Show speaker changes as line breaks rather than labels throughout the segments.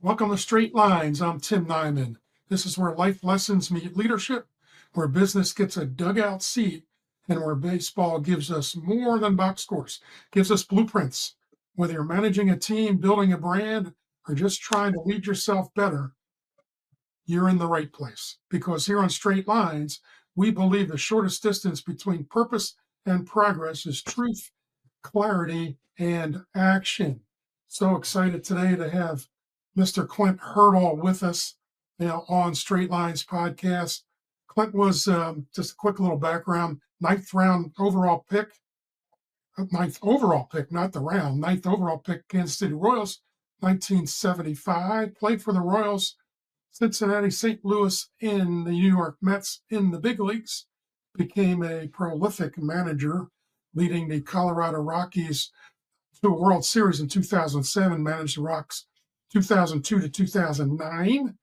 Welcome to Straight Lines. I'm Tim Neiman. This is where life lessons meet leadership, where business gets a dugout seat, and where baseball gives us more than box scores, gives us blueprints. Whether you're managing a team, building a brand, or just trying to lead yourself better, you're in the right place. Because here on Straight Lines, we believe the shortest distance between purpose and progress is truth, clarity, and action. So excited today to have Mr. Clint Hurdle with us on Straight Lines podcast. Clint was just a quick little background, ninth overall pick, not the round, ninth overall pick, Kansas City Royals, 1975. Played for the Royals, Cincinnati, St. Louis, in the New York Mets in the big leagues. Became a prolific manager, leading the Colorado Rockies to a World Series in 2007, managed the Rocks 2002 to 2009.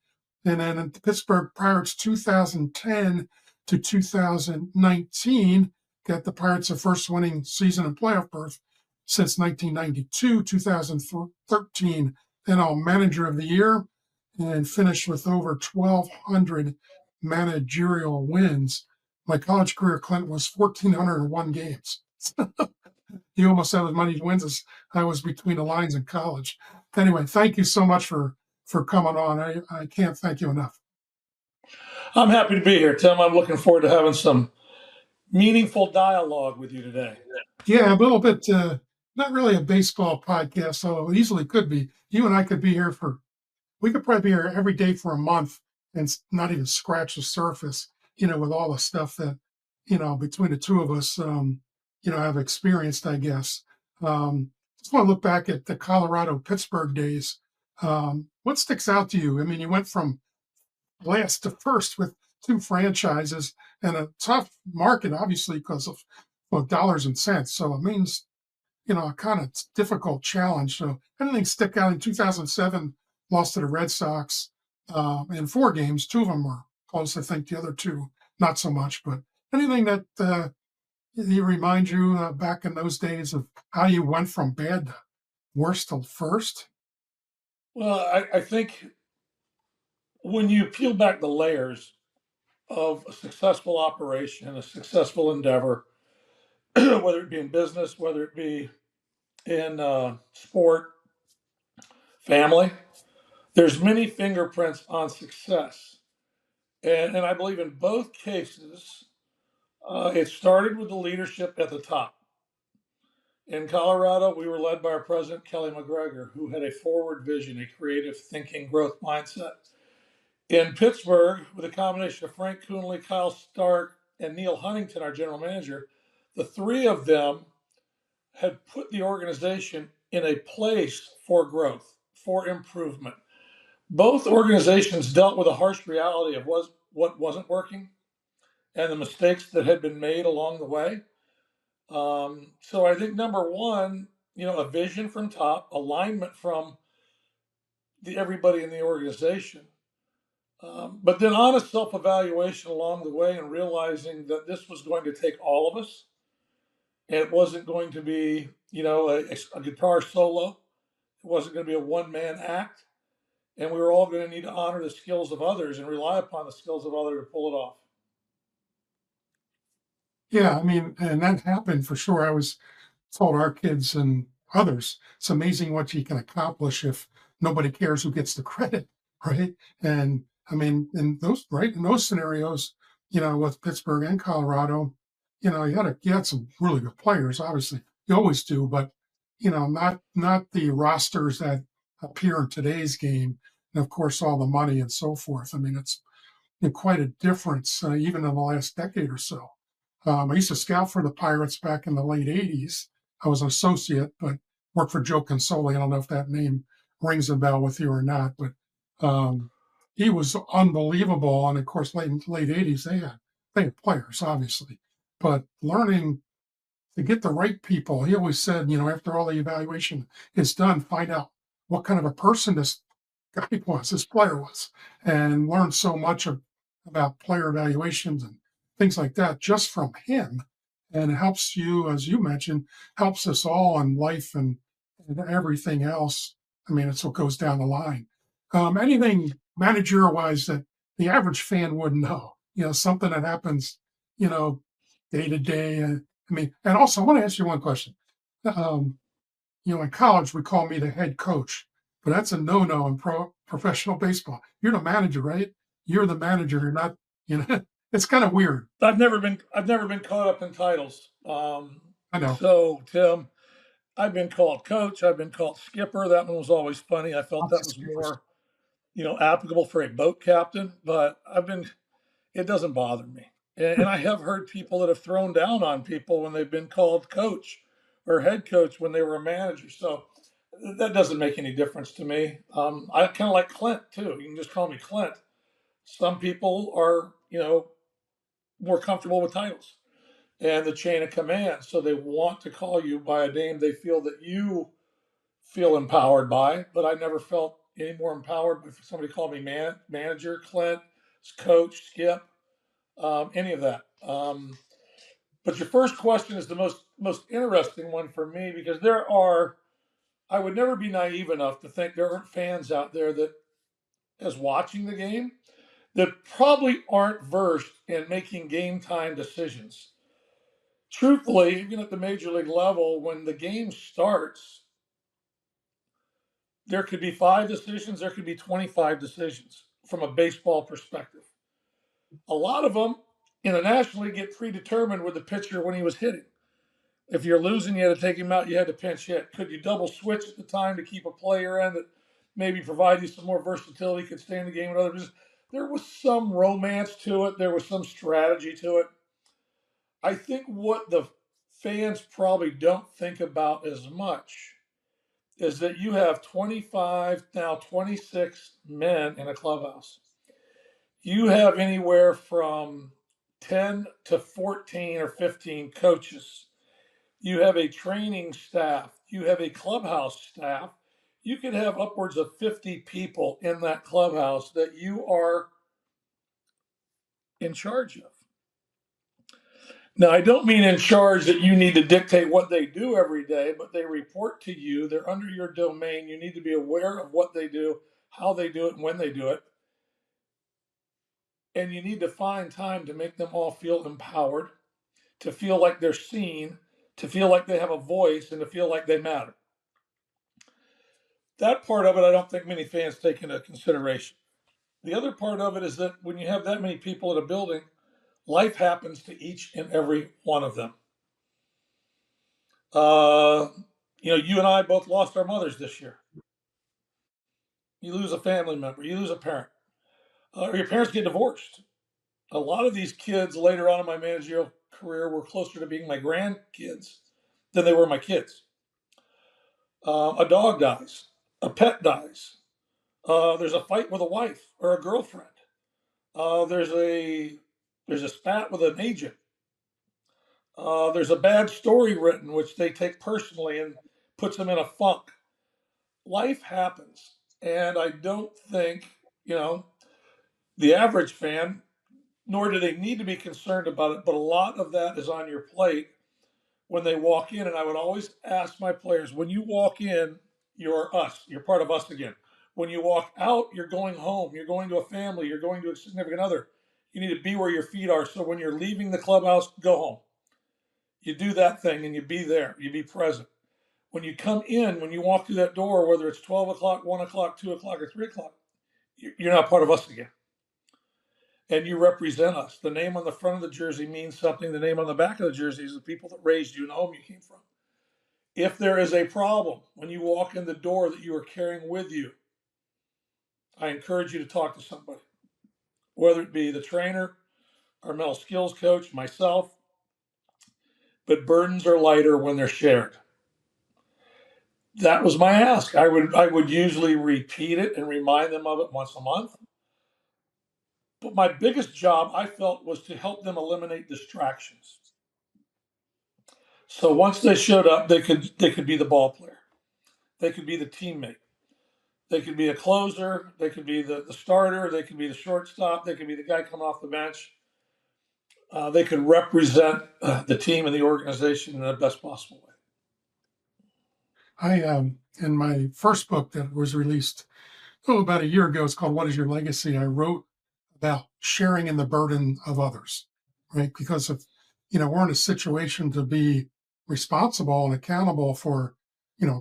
And then the Pittsburgh Pirates 2010 to 2019 got the Pirates a first winning season and playoff berth since 1992, 2013 NL Manager of the Year, and finished with over 1,200 managerial wins. My college career, Clint, was 1,401 games. You almost have as many wins as I was between the lines in college. Anyway, thank you so much for coming on. I can't thank you enough.
I'm happy to be here, Tim. I'm looking forward to having some meaningful dialogue with you today.
Yeah, a little bit, not really a baseball podcast, so it easily could be. You and I could be here we could probably be here every day for a month and not even scratch the surface, with all the stuff that, between the two of us, have experienced, I guess. Just want to look back at the Colorado Pittsburgh days. What sticks out to you? I mean, you went from last to first with two franchises and a tough market, obviously, because of dollars and cents. So it means, a kind of difficult challenge. So anything stick out in 2007, lost to the Red Sox in 4 games. Two of them were close. I think the other two, not so much. But anything that remind you back in those days of how you went from bad to worst to first?
Well, I think when you peel back the layers of a successful operation, a successful endeavor, whether it be in business, whether it be in sport, family, there's many fingerprints on success. And I believe in both cases, it started with the leadership at the top. In Colorado, we were led by our president, Kelly McGregor, who had a forward vision, a creative thinking, growth mindset. In Pittsburgh, with a combination of Frank Coonley, Kyle Stark, and Neil Huntington, our general manager, the three of them had put the organization in a place for growth, for improvement. Both organizations dealt with a harsh reality of what wasn't working and the mistakes that had been made along the way. So I think number one, a vision from top, alignment from everybody in the organization, but then honest self-evaluation along the way and realizing that this was going to take all of us. And it wasn't going to be, a guitar solo. It wasn't going to be a one-man act. And we were all going to need to honor the skills of others and rely upon the skills of others to pull it off.
Yeah, I mean, and that happened for sure. I was told our kids and others, it's amazing what you can accomplish if nobody cares who gets the credit, right? And I mean, in those scenarios, with Pittsburgh and Colorado, you had some really good players, obviously. You always do, but not the rosters that appear in today's game, and of course all the money and so forth. I mean, it's been quite a difference, even in the last decade or so. I used to scout for the Pirates back in the late 80s. I was an associate, but worked for Joe Consoli. I don't know if that name rings a bell with you or not, but he was unbelievable. And of course, late 80s, they had players, obviously. But learning to get the right people, he always said, after all the evaluation is done, find out what kind of a person this guy was, this player was, and learn so much about player evaluations and things like that just from him. And it helps you, as you mentioned, helps us all in life and everything else. I mean, it's what goes down the line. Anything managerial wise that the average fan wouldn't know, something that happens, you know, day to day. I mean, and also I want to ask you one question. Um, in college we call me the head coach, but that's a no-no in professional baseball. You're the manager, right? You're the manager. You're not, it's kind of weird.
I've never been caught up in titles.
I know.
So Tim, I've been called coach. I've been called skipper. That one was always funny. I felt
Lots
that
of
was
skippers.
more, applicable for a boat captain. But it doesn't bother me. And I have heard people that have thrown down on people when they've been called coach or head coach when they were a manager. So that doesn't make any difference to me. I kind of like Clint too. You can just call me Clint. Some people are, more comfortable with titles and the chain of command. So they want to call you by a name they feel that you feel empowered by. But I never felt any more empowered if somebody called me manager, Clint, coach, skip, any of that. But your first question is the most interesting one for me because I would never be naive enough to think there aren't fans out there that is watching the game that probably aren't versed in making game time decisions. Truthfully, even at the major league level, when the game starts, there could be 5 decisions, there could be 25 decisions from a baseball perspective. A lot of them in the National League get predetermined with the pitcher when he was hitting. If you're losing, you had to take him out, you had to pinch hit. Could you double switch at the time to keep a player in that maybe provide you some more versatility, could stay in the game with others? There was some romance to it, there was some strategy to it. I think what the fans probably don't think about as much is that you have 25, now 26 men in a clubhouse. You have anywhere from 10 to 14 or 15 coaches. You have a training staff. You have a clubhouse staff. You could have upwards of 50 people in that clubhouse that you are in charge of. Now, I don't mean in charge that you need to dictate what they do every day, but they report to you. They're under your domain. You need to be aware of what they do, how they do it, and when they do it. And you need to find time to make them all feel empowered, to feel like they're seen, to feel like they have a voice, and to feel like they matter. That part of it, I don't think many fans take into consideration. The other part of it is that when you have that many people in a building, life happens to each and every one of them. Uh, you and I both lost our mothers this year. You lose a family member, you lose a parent, or your parents get divorced. A lot of these kids later on in my managerial career were closer to being my grandkids than they were my kids. A dog dies, a pet dies. There's a fight with a wife or a girlfriend. There's a spat with an agent. There's a bad story written which they take personally and puts them in a funk. Life happens, and I don't think the average fan, nor do they need to be concerned about it. But a lot of that is on your plate when they walk in. And I would always ask my players, when you walk in, you're us. You're part of us again. When you walk out, you're going home. You're going to a family. You're going to a significant other. You need to be where your feet are. So when you're leaving the clubhouse, go home. You do that thing and you be there. You be present. When you come in, when you walk through that door, whether it's 12 o'clock, 1 o'clock, 2 o'clock, or 3 o'clock, you're not part of us again. And you represent us. The name on the front of the jersey means something. The name on the back of the jersey is the people that raised you and the home you came from. If there is a problem when you walk in the door that you are carrying with you, I encourage you to talk to somebody, whether it be the trainer, our mental skills coach, myself. But burdens are lighter when they're shared. That was my ask. I would usually repeat it and remind them of it once a month. But my biggest job, I felt, was to help them eliminate distractions. So once they showed up, they could be the ball player, they could be the teammate, they could be a closer, they could be the starter, they could be the shortstop, they could be the guy coming off the bench. They could represent the team and the organization in the best possible way.
I In my first book that was released about a year ago. It's called "What Is Your Legacy?" I wrote about sharing in the burden of others, right? Because if we're in a situation to be responsible and accountable for,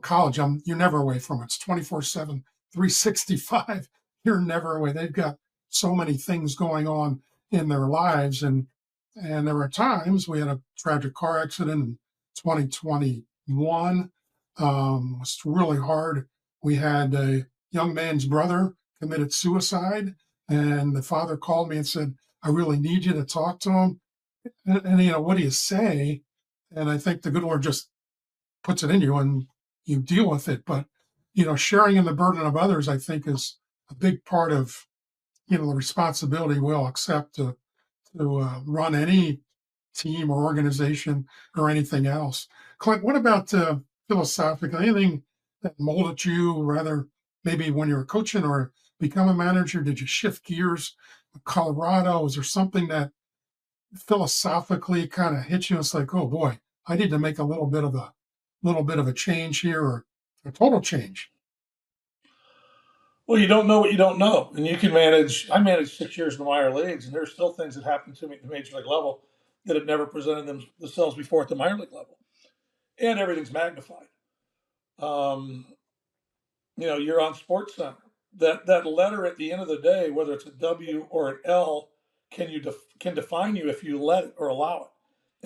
college. You're never away from it. It's 24/7, 365. You're never away. They've got so many things going on in their lives, and there were times we had a tragic car accident in 2021. It was really hard. We had a young man's brother committed suicide, and the father called me and said, "I really need you to talk to him." And what do you say? And I think the good Lord just puts it in you and you deal with it. But sharing in the burden of others, I think, is a big part of the responsibility we'll accept to run any team or organization or anything else. Clint, what about philosophically? Anything that molded you, rather maybe when you were coaching or become a manager? Did you shift gears? Colorado, was there something that philosophically kind of hit you? It's like, oh boy, I need to make a little bit of a change here, or a total change.
Well, you don't know what you don't know, and you can manage. I managed 6 years in the minor leagues, and there's still things that happen to me at the major league level that had never presented themselves before at the minor league level, and everything's magnified. Um, you're on Sports Center. That letter at the end of the day, whether it's a W or an L, can define you if you let it or allow it.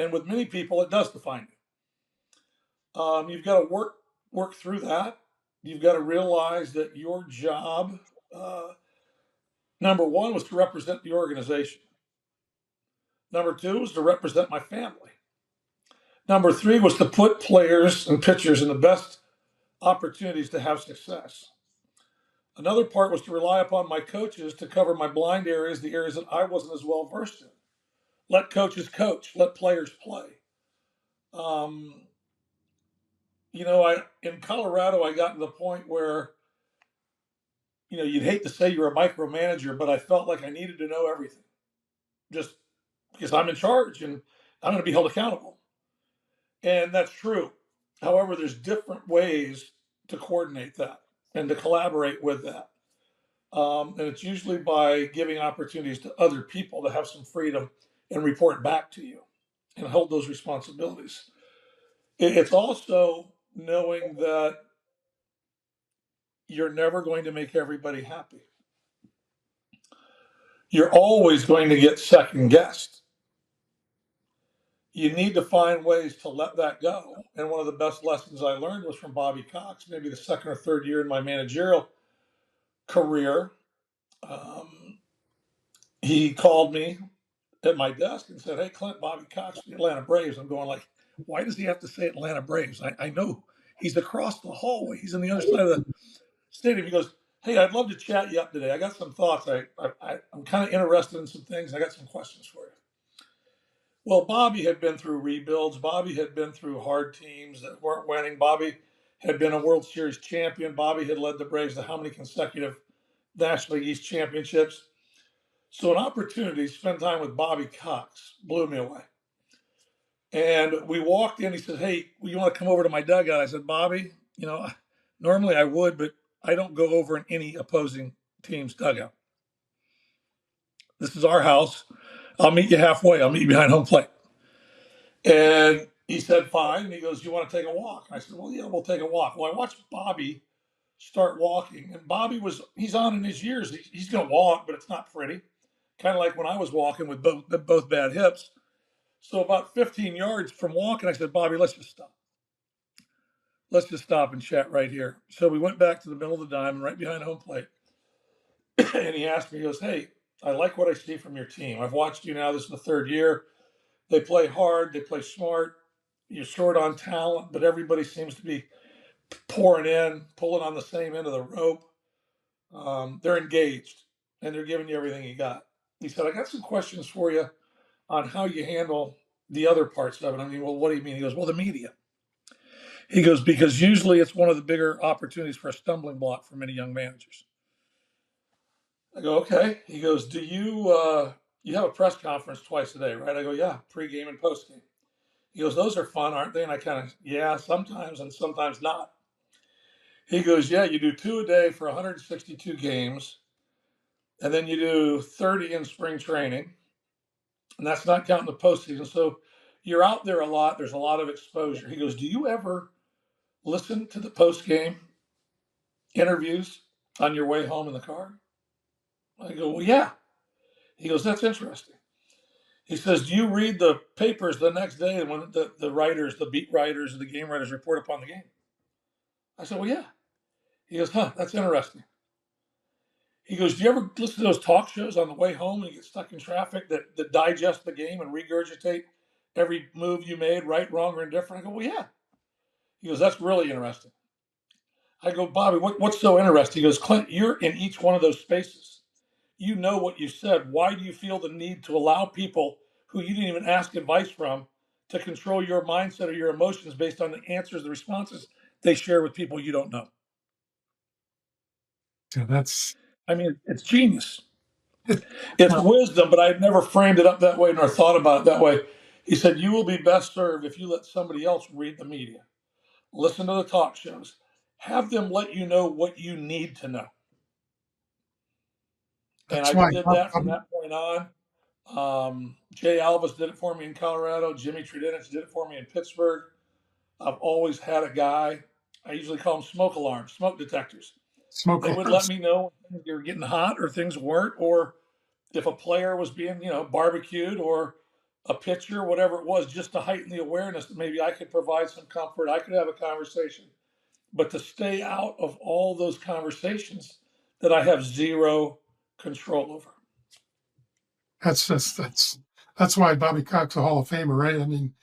And with many people, it does define you. You've got to work through that. You've got to realize that your job, number one, was to represent the organization. Number two was to represent my family. Number three was to put players and pitchers in the best opportunities to have success. Another part was to rely upon my coaches to cover my blind areas, the areas that I wasn't as well versed in. Let coaches coach, let players play. Um, I in Colorado, I got to the point where you'd hate to say you're a micromanager, but I felt like I needed to know everything, just because I'm in charge and I'm going to be held accountable, and that's true. However, there's different ways to coordinate that and to collaborate with that. And it's usually by giving opportunities to other people to have some freedom and report back to you and hold those responsibilities. It's also knowing that you're never going to make everybody happy. You're always going to get second guessed. You need to find ways to let that go. And one of the best lessons I learned was from Bobby Cox, maybe the second or third year in my managerial career. Um, he called me at my desk and said, "Hey, Clint, Bobby Cox, the Atlanta Braves." I'm going like, why does he have to say Atlanta Braves? I know he's across the hallway. He's on the other side of the stadium. He goes, "Hey, I'd love to chat you up today. I got some thoughts. I'm kind of interested in some things. I got some questions for you." Well, Bobby had been through rebuilds. Bobby had been through hard teams that weren't winning. Bobby had been a World Series champion. Bobby had led the Braves to how many consecutive National League East championships? So an opportunity to spend time with Bobby Cox blew me away. And we walked in. He said, "Hey, you want to come over to my dugout?" I said, "Bobby, normally I would, but I don't go over in any opposing team's dugout. This is our house. I'll meet you halfway. I'll meet you behind home plate." And he said, "Fine." And he goes, "You want to take a walk?" I said, "Well, yeah, we'll take a walk." Well, I watched Bobby start walking, and he's on in his years. He's going to walk, but it's not pretty. Kind of like when I was walking with both bad hips. So about 15 yards from walking, I said, "Bobby, let's just stop. Let's just stop and chat right here." So we went back to the middle of the diamond, right behind home plate. And he asked me, he goes, "Hey, I like what I see from your team. I've watched you now. This is the third year. They play hard. They play smart. You're short on talent, but everybody seems to be pouring in, pulling on the same end of the rope. They're engaged, and they're giving you everything you got." He said, "I got some questions for you on how you handle the other parts of it." I mean, "Well, what do you mean?" He goes, "Well, the media." He goes, "Because usually it's one of the bigger opportunities for a stumbling block for many young managers." I go, "Okay." He goes, "Do you have a press conference twice a day, right?" I go, "Yeah, pregame and postgame." He goes, "Those are fun, aren't they?" And I kind of, "Yeah, sometimes and sometimes not." He goes, yeah, you do 2 a day for 162 games, and then you do 30 in spring training, and that's not counting the postseason. So you're out there a lot. There's a lot of exposure. He goes, do you ever listen to the post game interviews on your way home in the car? I go, well, yeah. He goes, that's interesting. He says, do you read the papers the next day when the writers, the beat writers, the game writers report upon the game? I said, well, yeah. He goes, huh, that's interesting. He goes, do you ever listen to those talk shows on the way home and you get stuck in traffic that digest the game and regurgitate every move you made, right, wrong, or indifferent? I go, well, yeah. He goes, that's really interesting. I go, Bobby, what's so interesting? He goes, Clint, you're in each one of those spaces. You know what you said. Why do you feel the need to allow people who you didn't even ask advice from to control your mindset or your emotions based on the answers, the responses they share with people you don't know?
Yeah, that's
I mean, it's genius. It's
well,
wisdom, but I'd never framed it up that way nor thought about it that way. He said, you will be best served if you let somebody else read the media, listen to the talk shows, have them let you know what you need to know. And
that's
I
why
did that from that point on. Jay Alvis did it for me in Colorado. Jimmy Trudinich did it for me in Pittsburgh. I've always had a guy. I usually call them smoke alarms, smoke detectors.
smoke
They would let
alarms.
me know when things were getting hot or things weren't, or if a player was being, barbecued or a pitcher, whatever it was, just to heighten the awareness that maybe I could provide some comfort. I could have a conversation, but to stay out of all those conversations that I have zero control over.
That's why Bobby Cox a Hall of Famer, right? I mean,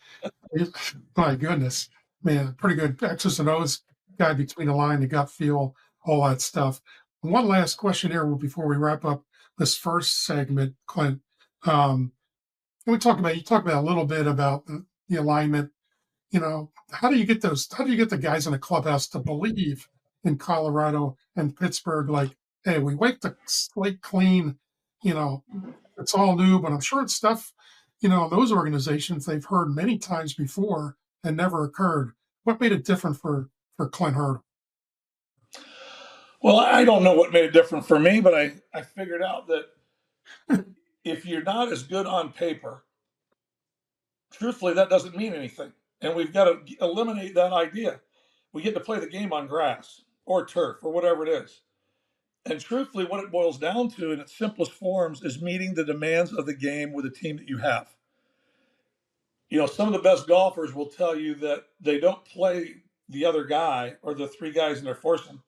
he- my goodness, man, pretty good X's and O's guy between the line, the gut feel, all that stuff. One last question here before we wrap up this first segment, Clint. Um, we talked about you talked about a little bit about the alignment. How do you get those? How do you get the guys in the clubhouse to believe in Colorado and Pittsburgh? Like, hey, we wipe the slate clean. You know, it's all new, but I'm sure it's stuff. Those organizations they've heard many times before and never occurred. What made it different for Clint Hurdle?
Well, I don't know what made it different for me, but I figured out that if you're not as good on paper, truthfully, that doesn't mean anything. And we've got to eliminate that idea. We get to play the game on grass or turf or whatever it is. And truthfully, what it boils down to in its simplest forms is meeting the demands of the game with the team that you have. Some of the best golfers will tell you that they don't play the other guy or the three guys in their foursome.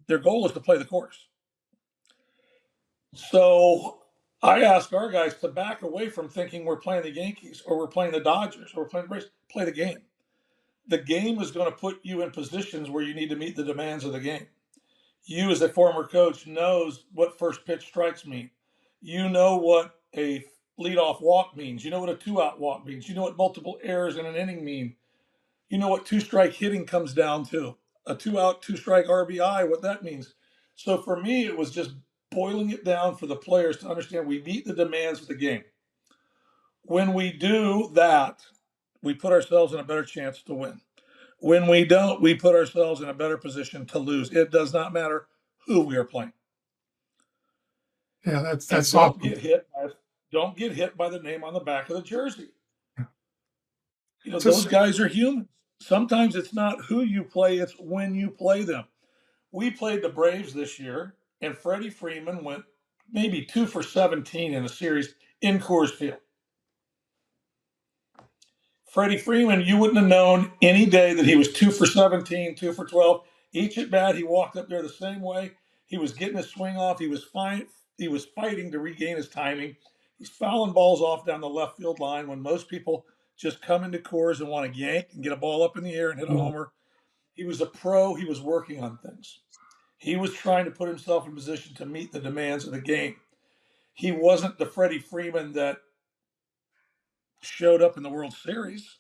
Their goal is to play the course. So I ask our guys to back away from thinking we're playing the Yankees or we're playing the Dodgers or we're playing the Braves. Play the game. The game is going to put you in positions where you need to meet the demands of the game. You, as a former coach, knows what first pitch strikes mean. You know what a leadoff walk means. You know what a two-out walk means. You know what multiple errors in an inning mean. You know what two-strike hitting comes down to. A two-out, two-strike RBI, what that means. So for me, it was just boiling it down for the players to understand we meet the demands of the game. When we do that, we put ourselves in a better chance to win. When we don't, we put ourselves in a better position to lose. It does not matter who we are playing.
Yeah, that's
And
that's awesome.
don't get hit by the name on the back of the jersey. Those
Just
guys are humans. Sometimes it's not who you play, it's when you play them. We played the Braves this year, and Freddie Freeman went maybe 2 for 17 in a series in Coors Field. Freddie Freeman, you wouldn't have known any day that he was 2 for 17, 2 for 12. Each at bat, he walked up there the same way. He was getting his swing off. He was fine. He was fighting to regain his timing. He's fouling balls off down the left field line when most people just come into Coors and want to yank and get a ball up in the air and hit a homer. He was a pro. He was working on things. He was trying to put himself in position to meet the demands of the game. He wasn't the Freddie Freeman that showed up in the World Series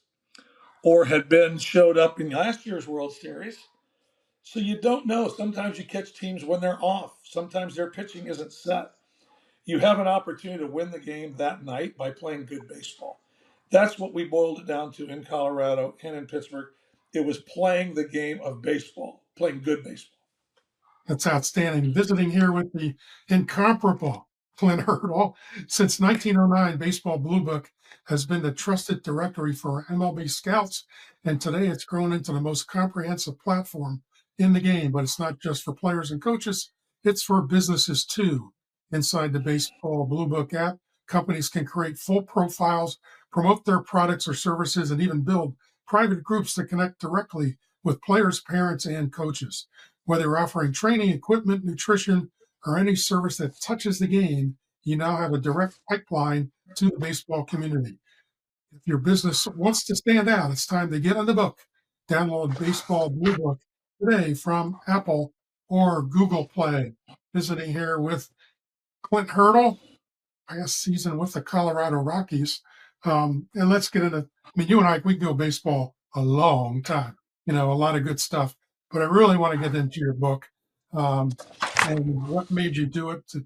or had been showed up in last year's World Series. So you don't know. Sometimes you catch teams when they're off. Sometimes their pitching isn't set. You have an opportunity to win the game that night by playing good baseball. That's what we boiled it down to in Colorado and in Pittsburgh. It was playing the game of baseball. playing good baseball.
That's outstanding. Visiting here with the incomparable Clint Hurdle. Since 1909, Baseball Blue Book has been the trusted directory for MLB scouts, and today it's grown into the most comprehensive platform in the game. But it's not just for players and coaches, it's for businesses too. Inside the Baseball Blue Book app, companies can create full profiles, promote their products or services, and even build private groups that connect directly with players, parents, and coaches. Whether you're offering training, equipment, nutrition, or any service that touches the game, you now have a direct pipeline to the baseball community. If your business wants to stand out, it's time to get on the book. Download Baseball Blue Book today from Apple or Google Play. Visiting here with Clint Hurdle, past season with the Colorado Rockies. And let's get into, I mean, you and I, we can go baseball a long time, a lot of good stuff, but I really want to get into your book. Um, and what made you do it to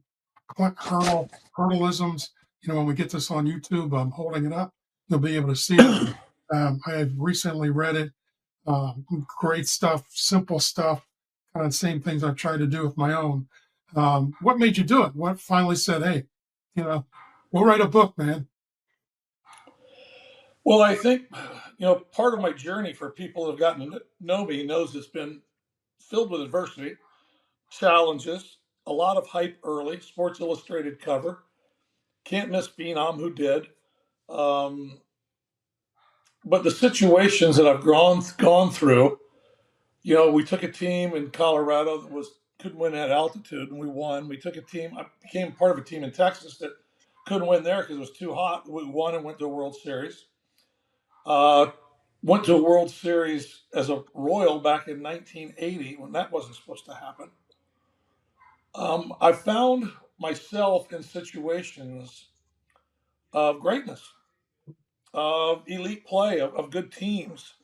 Clint Hurdle, Hurdleisms. When we get this on YouTube, I'm holding it up. You'll be able to see it. I have recently read it. Great stuff, simple stuff, kind of the same things I've tried to do with my own. What made you do it? What finally said, hey, you know, we'll write a book, man?
Well, I think, part of my journey for people who have gotten to know me knows it's been filled with adversity, challenges, a lot of hype early, Sports Illustrated cover. Can't miss Phenom, who did. Um, but the situations that I've gone through, we took a team in Colorado that couldn't win at altitude, and we won. We took a team. I became part of a team in Texas that couldn't win there because it was too hot. We won and went to a World Series. Uh, Went to a World Series as a Royal back in 1980 when that wasn't supposed to happen. I found myself in situations of greatness, of elite play, of good teams,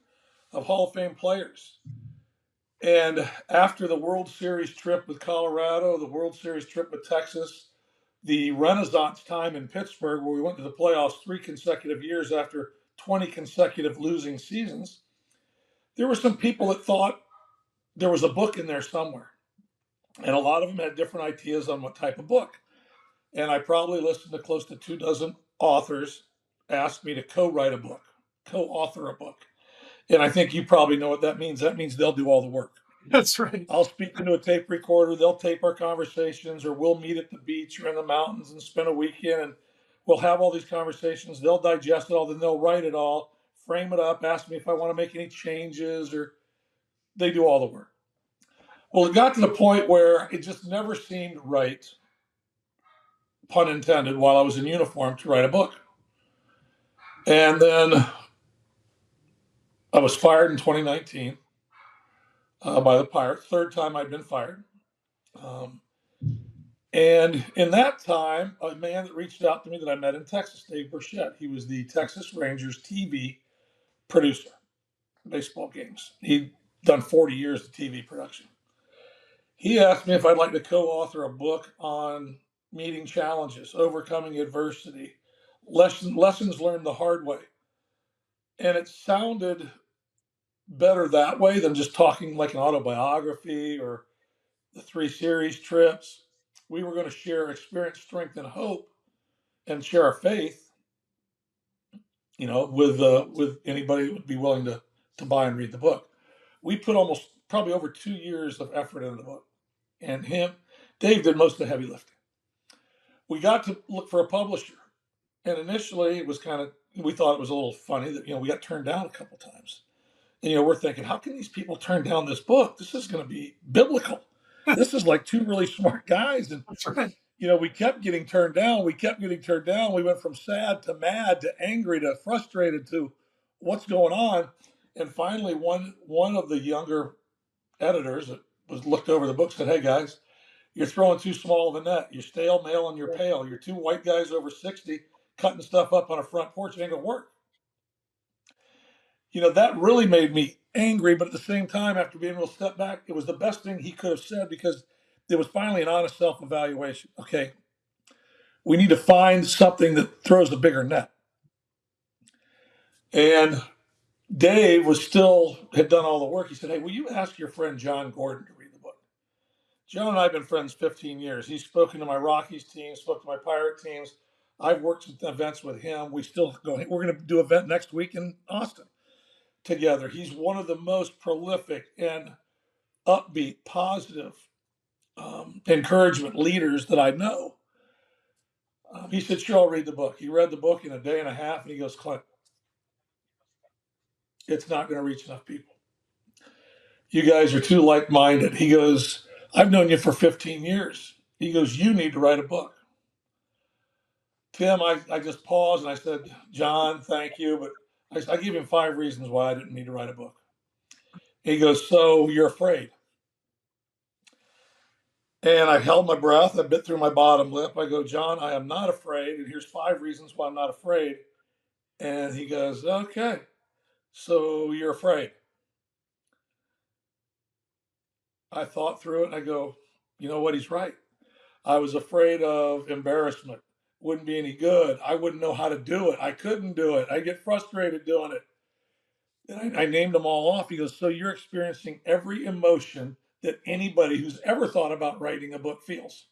of Hall of Fame players. And after the World Series trip with Colorado, the World Series trip with Texas, the Renaissance time in Pittsburgh, where we went to the playoffs 3 consecutive years after 20 consecutive losing seasons, there were some people that thought there was a book in there somewhere. And a lot of them had different ideas on what type of book. And I probably listened to close to 2 dozen authors ask me to co-write a book, co-author a book. And I think you probably know what that means. That means they'll do all the work.
That's right.
I'll speak into a tape recorder. They'll tape our conversations, or we'll meet at the beach or in the mountains and spend a weekend. And we'll have all these conversations. They'll digest it all. Then they'll write it all, frame it up, ask me if I want to make any changes, or they do all the work. Well, it got to the point where it just never seemed right, pun intended, while I was in uniform to write a book. And then I was fired in 2019 by the Pirates. Third time I'd been fired. And in that time, a man that reached out to me that I met in Texas, Dave Burchett, he was the Texas Rangers TV producer, baseball games. He'd done 40 years of TV production. He asked me if I'd like to co-author a book on meeting challenges, overcoming adversity, lessons learned the hard way. And it sounded better that way than just talking like an autobiography or the 3 series trips. We were going to share experience, strength, and hope, and share our faith, with anybody that would be willing to buy and read the book. We put almost probably over 2 years of effort into the book, and Dave did most of the heavy lifting. We got to look for a publisher, and initially it was we thought it was a little funny that we got turned down a couple times. And we're thinking, how can these people turn down this book? This is going to be biblical. This is like two really smart guys. And
That's right.
we kept getting turned down. We kept getting turned down. We went from sad to mad to angry to frustrated to what's going on. And finally, one of the younger editors that was looked over the book said, "Hey guys, you're throwing too small of a net. You're stale, male, and you're pale. You're two white guys over 60 cutting stuff up on a front porch. It ain't gonna work." That really made me angry. But at the same time, after being able to step back, it was the best thing he could have said, because it was finally an honest self-evaluation. Okay, we need to find something that throws a bigger net. And Dave had done all the work. He said, "Hey, will you ask your friend John Gordon to read the book?" John and I have been friends 15 years. He's spoken to my Rockies team, spoke to my Pirate teams. I've worked some events with him. We still go. We're going to do an event next week in Austin together. He's one of the most prolific and upbeat, positive, encouragement leaders that I know. He said, "Sure, I'll read the book." He read the book in a day and a half, and he goes, "Clint, it's not going to reach enough people. You guys are too like-minded." He goes, "I've known you for 15 years." He goes, "You need to write a book." Tim, I just paused and I said, "John, thank you, but I gave him 5 reasons why I didn't need to write a book." He goes, "So you're afraid?" And I held my breath. I bit through my bottom lip. I go, "John, I am not afraid. And here's 5 reasons why I'm not afraid." And he goes, "Okay, so you're afraid." I thought through it and I go, "You know what? He's right. I was afraid of embarrassment. Wouldn't be any good. I wouldn't know how to do it. I couldn't do it. I get frustrated doing it." And I named them all off. He goes, "So you're experiencing every emotion that anybody who's ever thought about writing a book feels."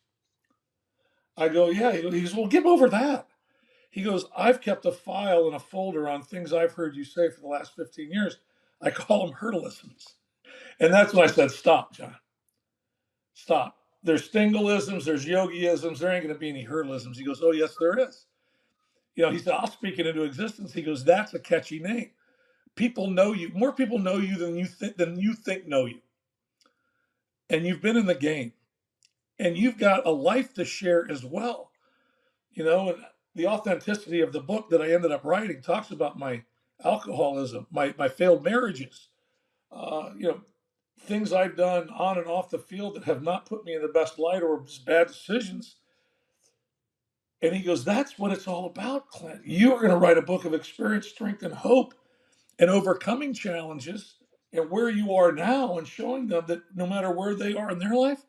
I go, "Yeah." He goes, "Well, get over that." He goes, "I've kept a file and a folder on things I've heard you say for the last 15 years. I call them hurdleisms." And that's when I said, "Stop, John. Stop. There's stingleisms, there's yogiisms. There ain't going to be any hurdleisms." He goes, "Oh, yes, there is." He said, "I'll speak it into existence." He goes, "That's a catchy name. People know you. More people know you than you think know you. And you've been in the game. And you've got a life to share as well." And the authenticity of the book that I ended up writing talks about my alcoholism, my failed marriages, uh, you know, things I've done on and off the field that have not put me in the best light or just bad decisions. And he goes, "That's what it's all about, Clint. You are going to write a book of experience, strength, and hope and overcoming challenges and where you are now and showing them that no matter where they are in their life,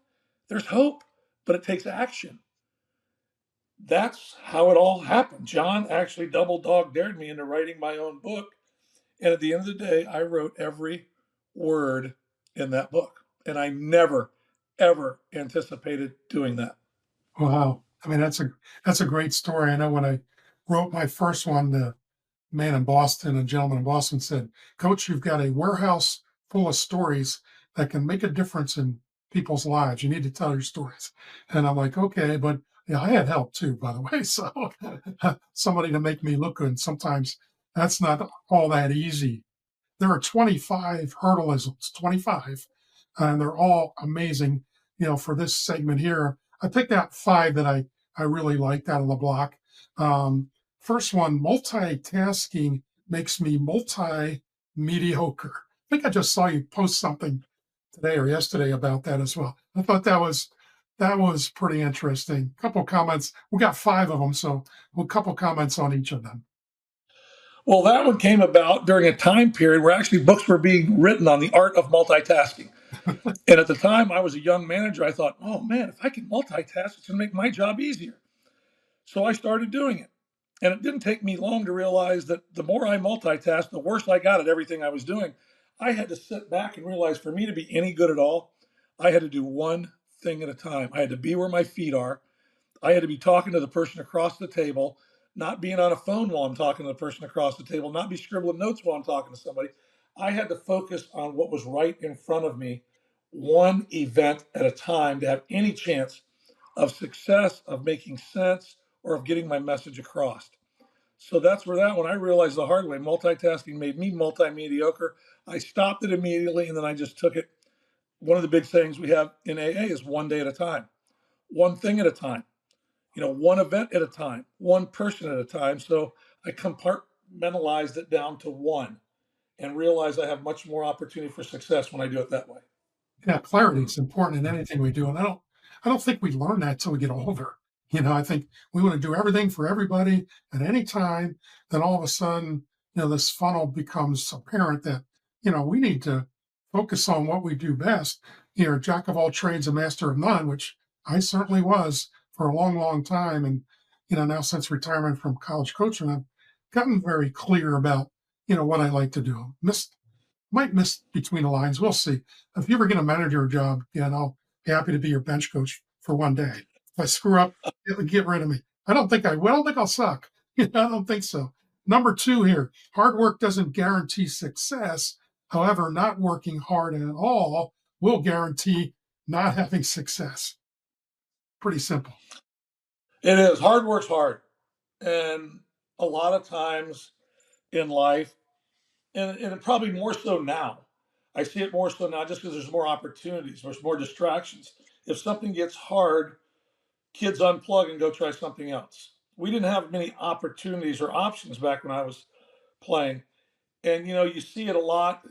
there's hope, but it takes action." That's how it all happened. John actually double dog dared me into writing my own book. And at the end of the day, I wrote every word in that book. And I never, ever anticipated doing that.
Wow. I mean, that's a great story. I know when I wrote my first one, the man in Boston, a gentleman in Boston said, "Coach, you've got a warehouse full of stories that can make a difference in people's lives. You need to tell your stories." And I'm like, okay, but yeah, I had help too, by the way. So somebody to make me look good. Sometimes that's not all that easy. There are 25 hurdleisms, 25, and they're all amazing. For this segment here, I picked out 5 that I really liked out of the block. Um, First one, multitasking makes me multi mediocre. I think I just saw you post something today or yesterday about that as well. I thought that was pretty interesting. Couple comments. We got 5 of them, so a couple comments on each of them.
Well, that one came about during a time period where actually books were being written on the art of multitasking. And at the time, I was a young manager. I thought, "Oh man, if I can multitask, it's going to make my job easier." So I started doing it. And it didn't take me long to realize that the more I multitasked, the worse I got at everything I was doing. I had to sit back and realize for me to be any good at all, I had to do one thing at a time. I had to be where my feet are. I had to be talking to the person across the table, not being on a phone while I'm talking to the person across the table, not be scribbling notes while I'm talking to somebody. I had to focus on what was right in front of me, one event at a time, to have any chance of success, of making sense, or of getting my message across. So that's where that one I realized the hard way. Multitasking made me multi mediocre. I stopped it immediately and then I just took it. One of the big sayings we have in AA is one day at a time, one thing at a time, one event at a time, one person at a time. So I compartmentalized it down to one and realized I have much more opportunity for success when I do it that way.
Yeah, clarity is important in anything we do, and I don't think we learn that till we get older. I think we want to do everything for everybody at any time. Then all of a sudden, this funnel becomes apparent that we need to focus on what we do best. Jack of all trades, a master of none, which I certainly was for a long, long time, and now since retirement from college coaching, I've gotten very clear about what I like to do. Might miss between the lines. We'll see. If you ever get a manager job again, I'll be happy to be your bench coach for one day. If I screw up, get rid of me. I don't think I will. I don't think I'll suck. I don't think so. Number two here, hard work doesn't guarantee success. However, not working hard at all will guarantee not having success. Pretty simple.
It is. Hard work's hard. And a lot of times in life, and probably more so now, I see it more so now just because there's more opportunities, there's more distractions. If something gets hard, kids unplug and go try something else. We didn't have many opportunities or options back when I was playing. And you see it a lot.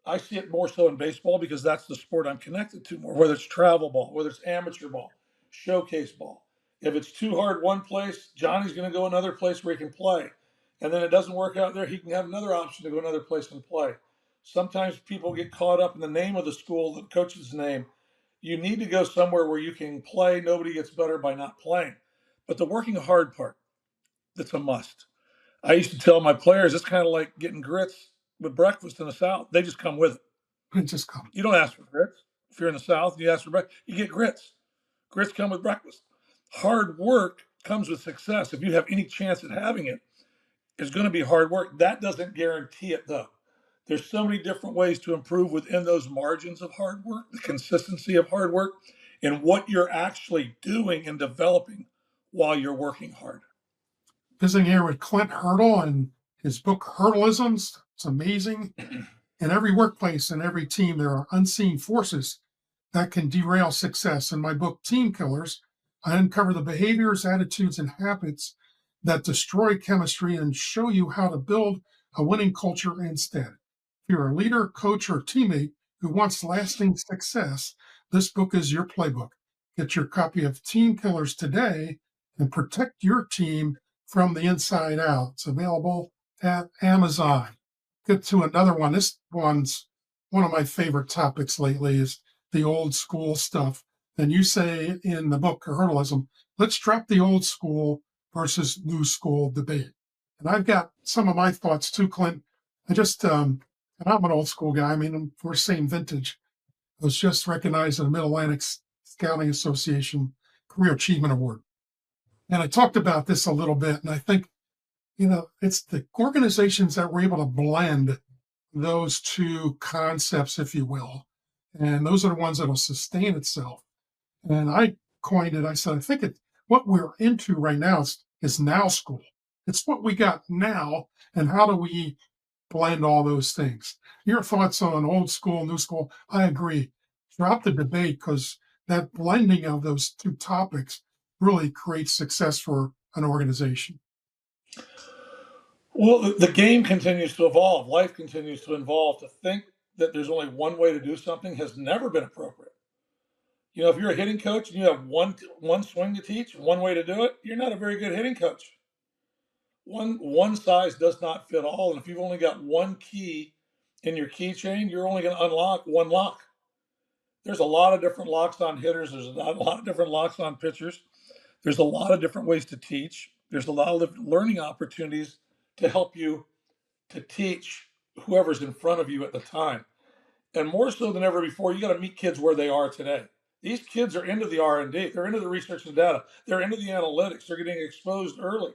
I see it more so in baseball because that's the sport I'm connected to more, whether it's travel ball, whether it's amateur ball, showcase ball. If it's too hard one place, Johnny's going to go another place where he can play. And then it doesn't work out there, he can have another option to go another place and play. Sometimes people get caught up in the name of the school, the coach's name. You need to go somewhere where you can play. Nobody gets better by not playing. But the working hard part, that's a must. I used to tell my players it's kind of like getting grits with breakfast in the South. They just come with it.
It just comes.
You don't ask for grits. If you're in the South, you ask for breakfast, you get grits. Grits come with breakfast. Hard work comes with success. If you have any chance at having it, it's going to be hard work. That doesn't guarantee it, though. There's so many different ways to improve within those margins of hard work, the consistency of hard work, and what you're actually doing and developing while you're working hard.
Visiting here with Clint Hurdle and his book Hurdleisms. It's amazing. In every workplace and every team, there are unseen forces that can derail success. In my book, Team Killers, I uncover the behaviors, attitudes, and habits that destroy chemistry and show you how to build a winning culture instead. If you're a leader, coach, or teammate who wants lasting success, this book is your playbook. Get your copy of Team Killers today and protect your team from the inside out. It's available at Amazon. Get to another one. This one's one of my favorite topics lately is the old school stuff. And you say in the book, Hurdleism, let's drop the old school versus new school debate. And I've got some of my thoughts too, Clint. And I'm an old school guy. I mean, we're same vintage. I was just recognized in the Mid Atlantic Scouting Association Career Achievement Award. And I talked about this a little bit. And I think, it's the organizations that were able to blend those two concepts, if you will. And those are the ones that'll sustain itself. And I coined it, I said, I think what we're into right now is now school. It's what we got now, and how do we blend all those things? Your thoughts on old school, new school? I agree. Drop the debate because that blending of those two topics really creates success for an organization.
Well, the game continues to evolve. Life continues to evolve. To think that there's only one way to do something has never been appropriate. If you're a hitting coach and you have one swing to teach, one way to do it, you're not a very good hitting coach. One size does not fit all, and if you've only got one key in your keychain, you're only going to unlock one lock. There's a lot of different locks on hitters. There's a lot of different locks on pitchers. There's a lot of different ways to teach. There's a lot of different learning opportunities to help you to teach whoever's in front of you at the time. And more so than ever before, you got to meet kids where they are today. These kids are into the R&D. They're into the research and data. They're into the analytics. They're getting exposed early.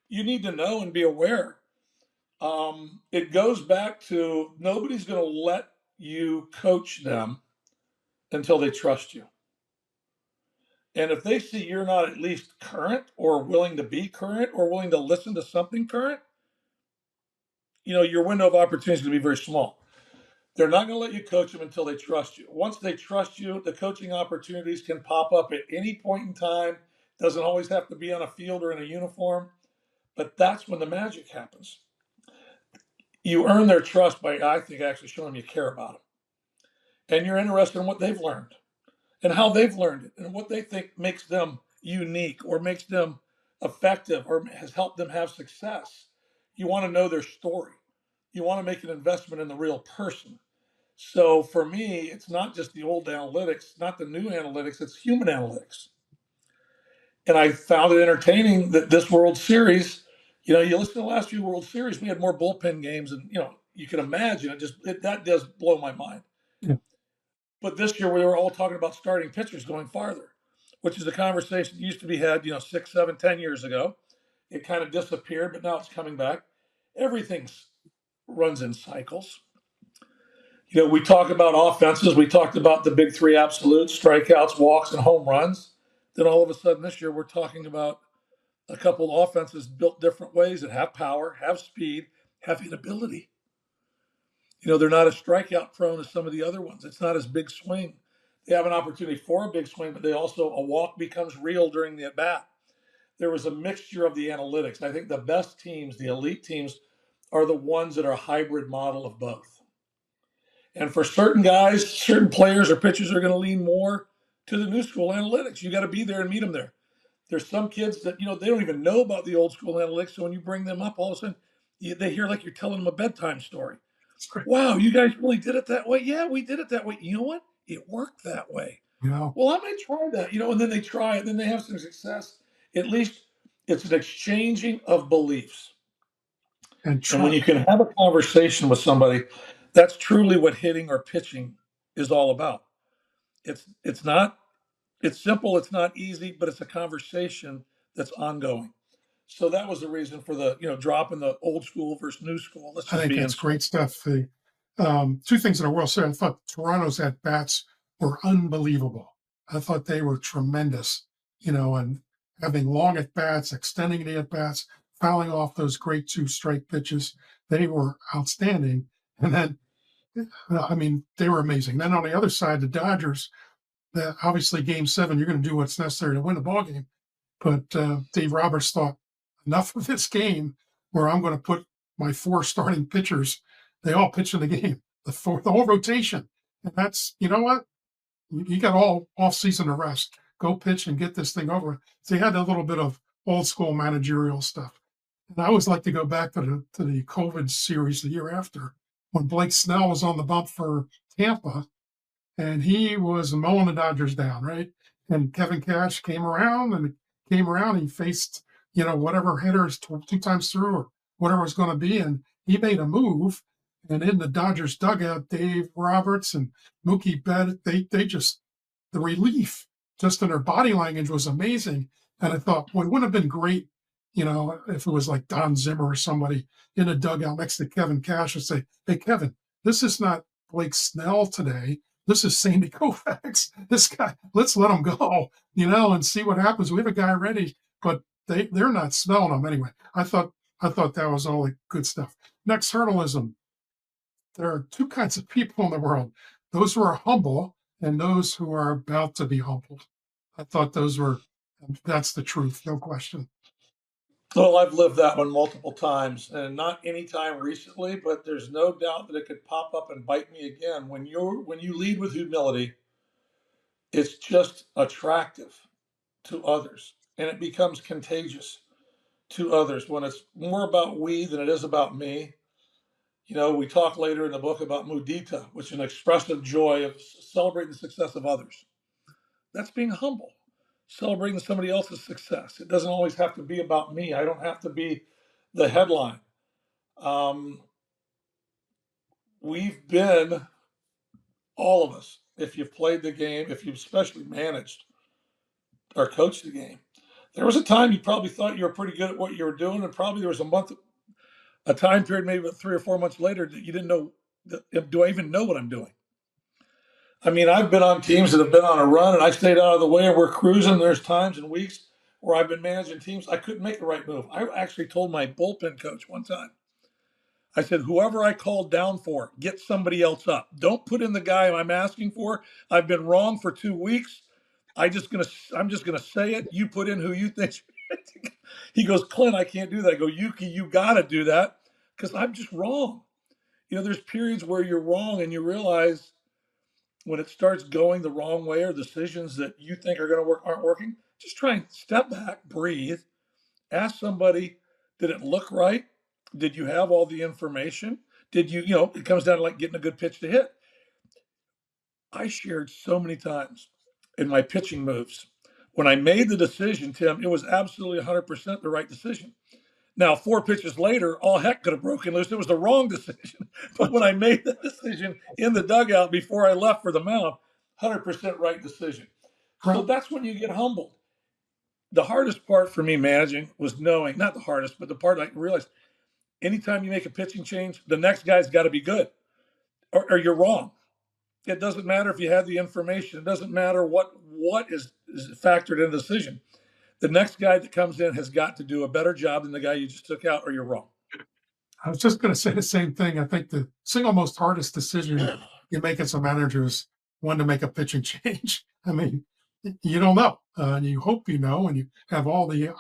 You need to know and be aware. It goes back to nobody's going to let you coach them until they trust you. And if they see you're not at least current or willing to be current or willing to listen to something current, your window of opportunity is going to be very small. They're not going to let you coach them until they trust you. Once they trust you, the coaching opportunities can pop up at any point in time. Doesn't always have to be on a field or in a uniform, but that's when the magic happens. You earn their trust by, I think, actually showing them you care about them. And you're interested in what they've learned and how they've learned it and what they think makes them unique or makes them effective or has helped them have success. You want to know their story. You want to make an investment in the real person. So for me, it's not just the old analytics, not the new analytics, it's human analytics. And I found it entertaining that this World Series, You listen to the last few World Series, we had more bullpen games, and you can imagine that does blow my mind.
Yeah,
But this year, we were all talking about starting pitchers going farther, which is a conversation that used to be had, 6, 7, 10 years ago. It kind of disappeared, but now it's coming back. Everything runs in cycles. We talk about offenses. We talked about the big three absolutes: strikeouts, walks, and home runs. Then all of a sudden this year, we're talking about a couple of offenses built different ways that have power, have speed, have hitability. They're not as strikeout prone as some of the other ones. It's not as big swing. They have an opportunity for a big swing, but they also, a walk becomes real during the at bat. There was a mixture of the analytics. I think the best teams, the elite teams, are the ones that are a hybrid model of both. And for certain guys, certain players or pitchers are going to lean more to the new school analytics. You got to be there and meet them there. There's some kids that, they don't even know about the old school analytics. So when you bring them up, all of a sudden they hear like you're telling them a bedtime story.
that's great.
Wow, you guys really did it that way? Yeah, we did it that way. You know what? It worked that way.
You know,
Well, I might try that, and then they try it, then they have some success. At least it's an exchanging of beliefs.
and
And when
try.
you can have a conversation with somebody, that's truly what hitting or pitching is all about. It's not it's simple, it's not easy, but it's a conversation that's ongoing. So that was the reason for the, dropping the old school versus new school. Let's
I
just
think
be in
that's
school.
great stuff. The two things in a World Series, I thought Toronto's at bats were unbelievable. I thought they were tremendous, and having long at bats, extending the at bats, fouling off those great two strike pitches. They were outstanding. And then, I mean, they were amazing. Then on the other side, the Dodgers, obviously game seven, you're going to do what's necessary to win the ball game. But Dave Roberts thought, enough of this game where I'm going to put my four starting pitchers. They all pitch in the game, the whole rotation. And that's, you know what? You got all off season to rest. Go pitch and get this thing over. So he had a little bit of old school managerial stuff. And I always like to go back to the COVID series the year after when Blake Snell was on the bump for Tampa and he was mowing the Dodgers down, right? And Kevin Cash came around. He faced, whatever hitters two times through or whatever it was going to be. And he made a move. And in the Dodgers dugout, Dave Roberts and Mookie Betts, they just, the relief just in their body language was amazing. And I thought, well, it wouldn't have been great, if it was like Don Zimmer or somebody in a dugout next to Kevin Cash and say, hey, Kevin, this is not Blake Snell today. This is Sandy Koufax. This guy, let's let him go, and see what happens. We have a guy ready, but they're not smelling him anyway. I thought that was all like good stuff. Next, hurdleism. There are two kinds of people in the world: those who are humble and those who are about to be humbled. I thought that's the truth, no question.
Well, I've lived that one multiple times, and not any time recently, but there's no doubt that it could pop up and bite me again. When you lead with humility, it's just attractive to others, and it becomes contagious to others when it's more about we than it is about me. We talk later in the book about mudita, which is an expressive joy of celebrating the success of others. That's being humble, celebrating somebody else's success. It doesn't always have to be about me. I don't have to be the headline. Um, we've been, all of us, if you've played the game, if you've especially managed or coached the game, there was a time you probably thought you were pretty good at what you were doing, and probably there was a time period, maybe about 3 or 4 months later, that you didn't know, do I even know what I'm doing? I mean, I've been on teams that have been on a run, and I stayed out of the way, and we're cruising. There's times and weeks where I've been managing teams, I couldn't make the right move. I actually told my bullpen coach one time, I said, whoever I called down for, get somebody else up. Don't put in the guy I'm asking for. I've been wrong for 2 weeks. I'm just gonna say it. You put in who you think. He goes, Clint, I can't do that. I go, Yuki, you gotta do that because I'm just wrong. There's periods where you're wrong and you realize when it starts going the wrong way or decisions that you think are going to work aren't working. Just try and step back, breathe, ask somebody, did it look right? Did you have all the information? Did it comes down to like getting a good pitch to hit. I shared so many times in my pitching moves. When I made the decision, Tim, it was absolutely 100% the right decision. Now, 4 pitches later, all heck could have broken loose. It was the wrong decision. But when I made the decision in the dugout before I left for the mound, 100% right decision. So
Well,
that's when you get humbled. The hardest part for me managing was knowing, not the hardest, but the part I realized anytime you make a pitching change, the next guy's got to be good or you're wrong. It doesn't matter if you have the information. It doesn't matter what is factored in the decision. The next guy that comes in has got to do a better job than the guy you just took out, or you're wrong.
I was just going to say the same thing. I think the single most hardest decision you make as a manager is when to make a pitching change. I mean, you don't know, and you hope you know, and you have all the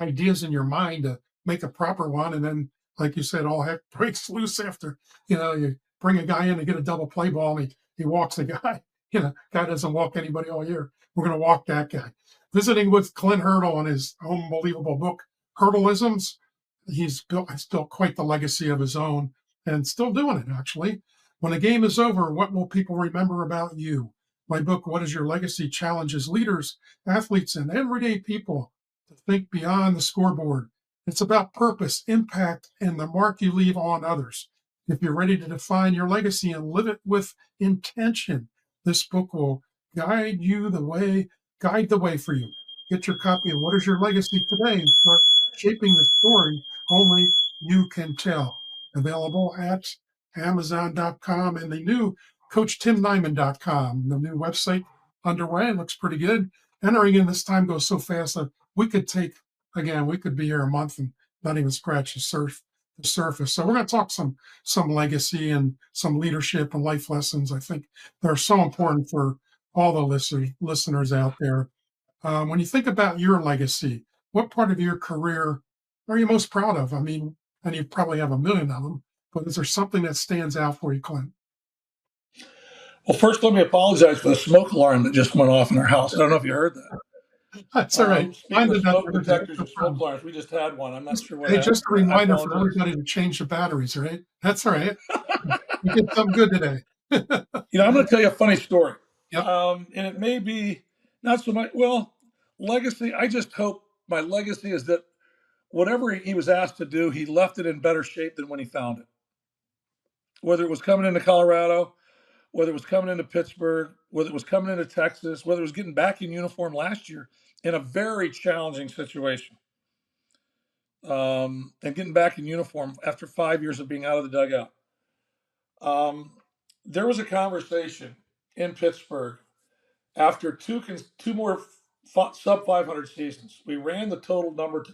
ideas in your mind to make a proper one, and then, like you said, all heck breaks loose after you bring a guy in to get a double play ball, and he walks the guy. Guy doesn't walk anybody all year. We're going to walk that guy. Visiting with Clint Hurdle on his unbelievable book, Hurdleisms. He's built quite the legacy of his own and still doing it, actually. When the game is over, what will people remember about you? My book, What is Your Legacy, challenges leaders, athletes, and everyday people to think beyond the scoreboard. It's about purpose, impact, and the mark you leave on others. If you're ready to define your legacy and live it with intention, this book will guide the way for you. Get your copy of What is Your Legacy today and start shaping the story only you can tell. Available at Amazon.com and the new CoachTimNeiman.com. The new website underway. It looks pretty good. Entering in this time goes so fast that we could be here a month and not even scratch the surface. So we're going to talk some legacy and some leadership and life lessons. I think they're so important for all the listeners out there. When you think about your legacy, what part of your career are you most proud of? I mean, and you probably have a million of them, but is there something that stands out for you, Clint?
Well, first, let me apologize for the smoke alarm that just went off in our house. I don't know if you heard that.
That's all right.
Speaking
Mine
of
did that
smoke
the other day.
detectors
No
or smoke
problem.
alarms, we just had one. I'm not sure what
Hey,
happened.
just a
I
reminder for
apologize.
everybody to change the batteries, all right? That's all right. We did something good today.
I'm going to tell you a funny story.
Yep.
And it may be not so much, well, legacy. I just hope my legacy is that whatever he was asked to do, he left it in better shape than when he found it. Whether it was coming into Colorado, whether it was coming into Pittsburgh, whether it was coming into Texas, whether it was getting back in uniform last year in a very challenging situation, and getting back in uniform after 5 years of being out of the dugout. Um, there was a conversation in Pittsburgh after two more sub 500 seasons. We ran the total number to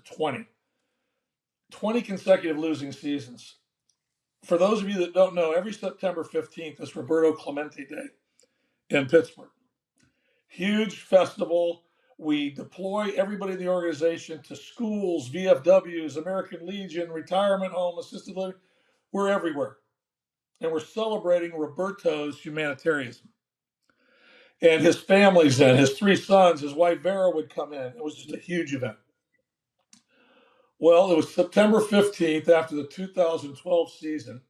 20 consecutive losing seasons. For those of you that don't know, every September 15th is Roberto Clemente Day in Pittsburgh. Huge festival. We deploy everybody in the organization to schools, VFWs, American Legion, retirement home, assisted living. We're everywhere. And we're celebrating Roberto's humanitarianism. And his family's in, his 3 sons, his wife Vera would come in. It was just a huge event. Well, it was September 15th after the 2012 season.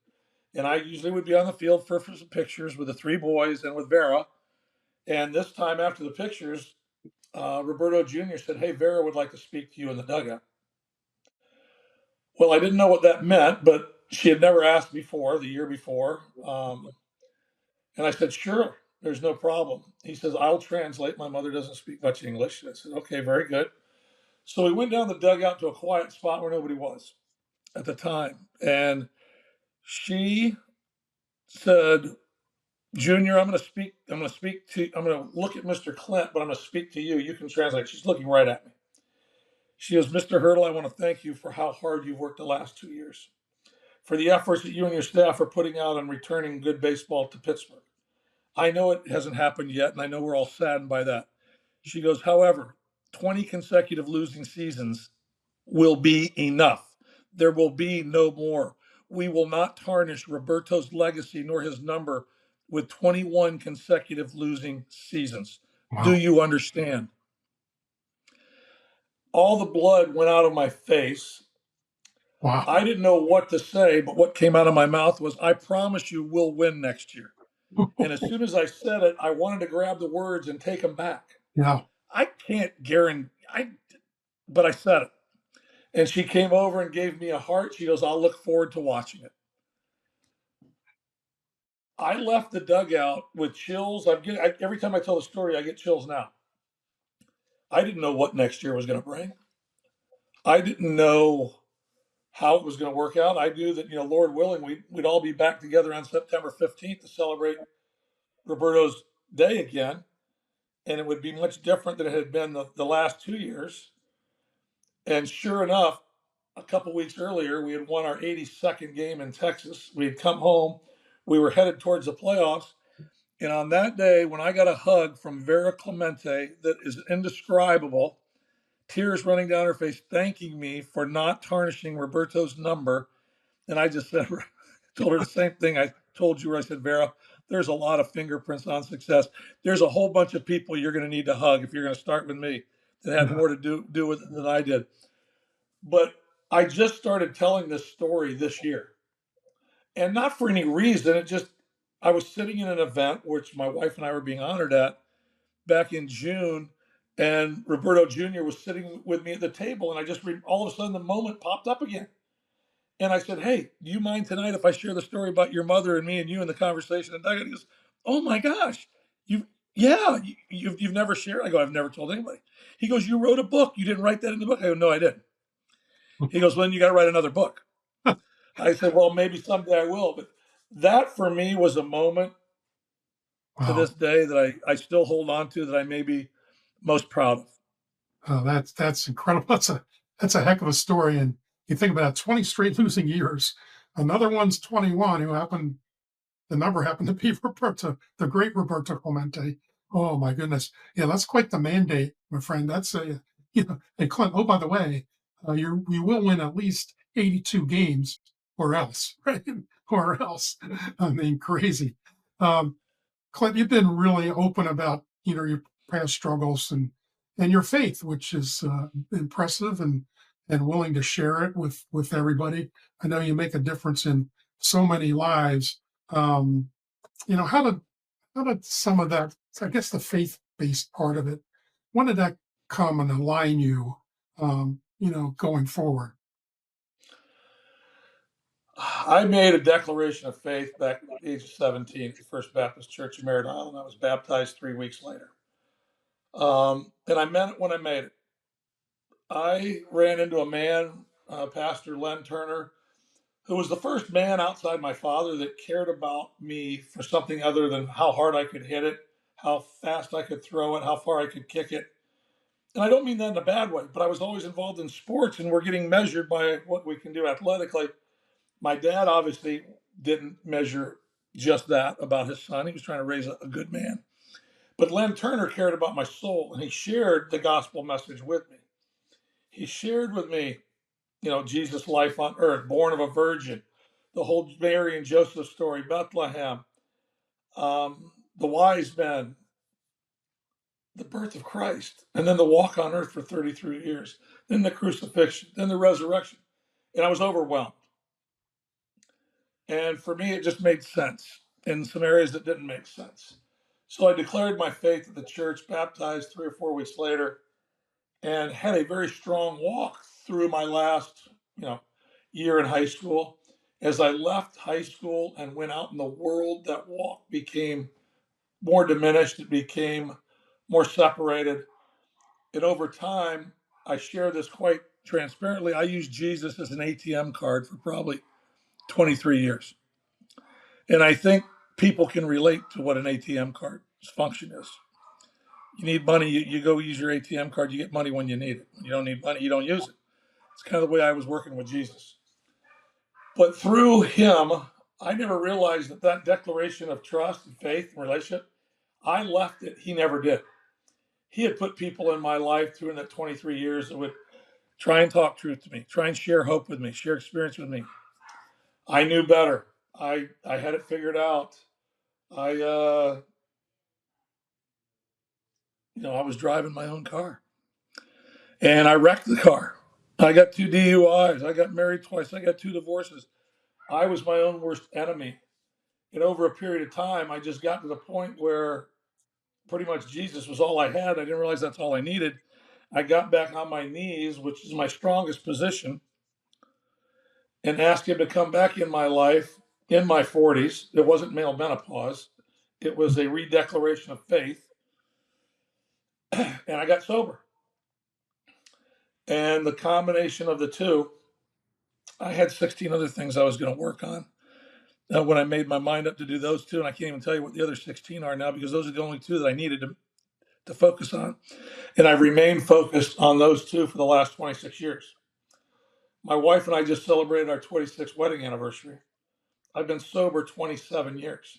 And I usually would be on the field for some pictures with the 3 boys and with Vera. And this time after the pictures, Roberto Jr. said, "Hey, Vera would like to speak to you in the dugout." Well, I didn't know what that meant, but she had never asked before, the year before. And I said, "Sure, there's no problem." He says, "I'll translate. My mother doesn't speak much English." I said, "Okay, very good." So we went down the dugout to a quiet spot where nobody was at the time. And she said, "Junior, I'm going to look at Mr. Clint, but I'm going to speak to you. You can translate." She's looking right at me. She goes, "Mr. Hurdle, I want to thank you for how hard you've worked the last 2 years, for the efforts that you and your staff are putting out on returning good baseball to Pittsburgh. I know it hasn't happened yet, and I know we're all saddened by that." She goes, "However, 20 consecutive losing seasons will be enough. There will be no more. We will not tarnish Roberto's legacy nor his number with 21 consecutive losing seasons. Do
Wow.
you understand?" All the blood went out of my face.
Wow.
I didn't know what to say, but what came out of my mouth was, "I promise you we'll win next year." And as soon as I said it, I wanted to grab the words and take them back.
Yeah.
I can't guarantee, but I said it. And she came over and gave me a heart. She goes, I'll look forward to watching it. I left the dugout with chills. Every time I tell the story, I get chills now. I didn't know what next year was going to bring. I didn't know how it was going to work out. I knew that, Lord willing, we'd all be back together on September 15th to celebrate Roberto's day again. And it would be much different than it had been the last 2 years. And sure enough, a couple weeks earlier, we had won our 82nd game in Texas. We had come home. We were headed towards the playoffs. And on that day, when I got a hug from Vera Clemente that is indescribable, tears running down her face, thanking me for not tarnishing Roberto's number. And I just said, told her the same thing I told you, where I said, Vera, there's a lot of fingerprints on success. There's a whole bunch of people you're going to need to hug if you're going to start with me that had more to do with it than I did. But I just started telling this story this year. And not for any reason. I was sitting in an event which my wife and I were being honored at back in June, and Roberto Jr. was sitting with me at the table, and all of a sudden the moment popped up again. And I said, "Hey, do you mind tonight if I share the story about your mother and me and you in the conversation?" And Doug goes, "Oh my gosh, you've never shared?" I go, "I've never told anybody." He goes, "You wrote a book. You didn't write that in the book." I go, "No, I didn't." He goes, "Well, then you got to write another book." I said, "Well, maybe someday I will." But that for me was a moment to
Wow.
this day that I still hold on to, that I may be most proud of.
Oh, that's incredible. That's a heck of a story. And you think about it, 20 straight losing years. Another one's 21, who the number happened to be Roberto, the great Roberto Clemente. Oh my goodness. Yeah, that's quite the mandate, my friend. That's and Clint, oh, by the way, you will win at least 82 games or else, right? Or else. I mean, crazy. Um, Clint, you've been really open about your past struggles and your faith, which is impressive, and willing to share it with everybody. I know you make a difference in so many lives. Um, how did some of that? I guess the faith based part of it. When did that come and align you? Going forward.
I made a declaration of faith back at the age of 17 at the First Baptist Church of Merritt Island. I was baptized 3 weeks later. And I meant it when I made it. I ran into a man, Pastor Len Turner, who was the first man outside my father that cared about me for something other than how hard I could hit it, how fast I could throw it, how far I could kick it. And I don't mean that in a bad way, but I was always involved in sports, and we're getting measured by what we can do athletically. My dad obviously didn't measure just that about his son. He was trying to raise a good man. But Len Turner cared about my soul, and he shared the gospel message with me. He shared with me, Jesus' life on earth, born of a virgin, the whole Mary and Joseph story, Bethlehem, the wise men, the birth of Christ, and then the walk on earth for 33 years, then the crucifixion, then the resurrection. And I was overwhelmed. And for me, it just made sense in some areas that didn't make sense. So I declared my faith at the church, baptized 3 or 4 weeks later, and had a very strong walk through my last, year in high school. As I left high school and went out in the world, that walk became more diminished. It became more separated. And over time, I share this quite transparently. I used Jesus as an ATM card for probably 23 years. And I think people can relate to what an ATM card's function is. You need money, you go use your ATM card, you get money when you need it. When you don't need money, you don't use it. It's kind of the way I was working with Jesus. But through him, I never realized that declaration of trust and faith and relationship, I left it. He never did. He had put people in my life through in that 23 years that would try and talk truth to me, try and share hope with me, share experience with me. I knew better. I had it figured out. I I was driving my own car, and I wrecked the car. I got 2 DUIs. I got married twice. I got 2 divorces. I was my own worst enemy. And over a period of time, I just got to the point where pretty much Jesus was all I had. I didn't realize that's all I needed. I got back on my knees, which is my strongest position, and asked him to come back in my life in my 40s. It wasn't male menopause, it was a redeclaration of faith. And I got sober. And the combination of the two, I had 16 other things I was going to work on. When I made my mind up to do those two, and I can't even tell you what the other 16 are now because those are the only two that I needed to focus on. And I've remained focused on those two for the last 26 years. My wife and I just celebrated our 26th wedding anniversary. I've been sober 27 years.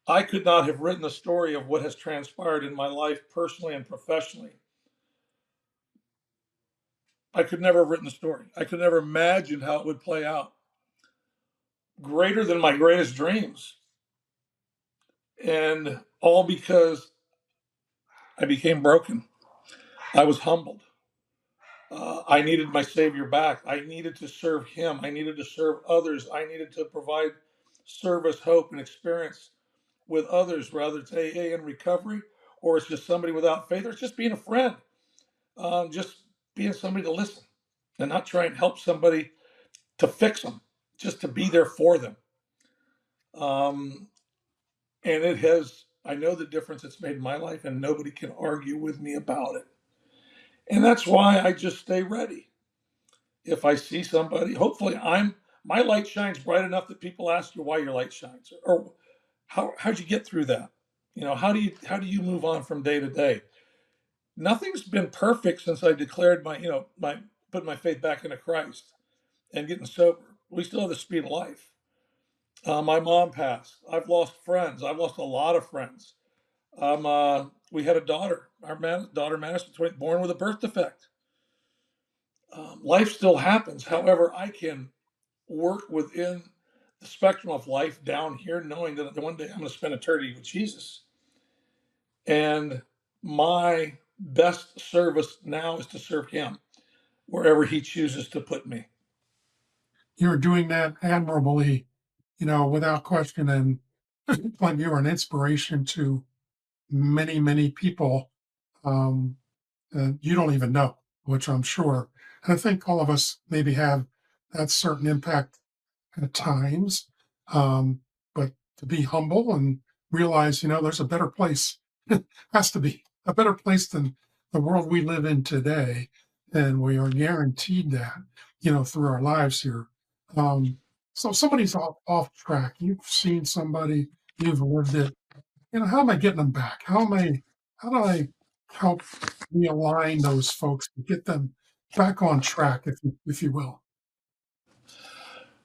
I could not have written the story of what has transpired in my life personally and professionally. I could never have written the story. I could never imagine how it would play out. Greater than my greatest dreams. And all because I became broken. I was humbled. I needed my Savior back. I needed to serve Him. I needed to serve others. I needed to provide service, hope, and experience with others, whether it's AA and recovery, or it's just somebody without faith, or it's just being a friend, just being somebody to listen and not try and help somebody to fix them, just to be there for them. Um, and it has, I know the difference it's made in my life, and nobody can argue with me about it. And that's why I just stay ready. If I see somebody, hopefully my light shines bright enough that people ask you why your light shines, or how'd you get through that? How do you move on from day to day? Nothing's been perfect since I declared my put my faith back into Christ and getting sober. We still have the speed of life. My mom passed. I've lost friends. I've lost a lot of friends. We had a daughter. Daughter Madison, born with a birth defect. Life still happens. However, I can work within the spectrum of life down here, knowing that one day I'm going to spend eternity with Jesus. And my best service now is to serve Him wherever He chooses to put me.
You're doing that admirably, without question. And Clint, you're an inspiration to many, many people. Um, you don't even know, which I'm sure. And I think all of us maybe have that certain impact at times. Um, but to be humble and realize, there's a better place, has to be a better place than the world we live in today. And we are guaranteed that, through our lives here. Um, so somebody's off track. You've seen somebody, you've lived it. How am I getting them back? How do I help realign those folks and get them back on track, if you will?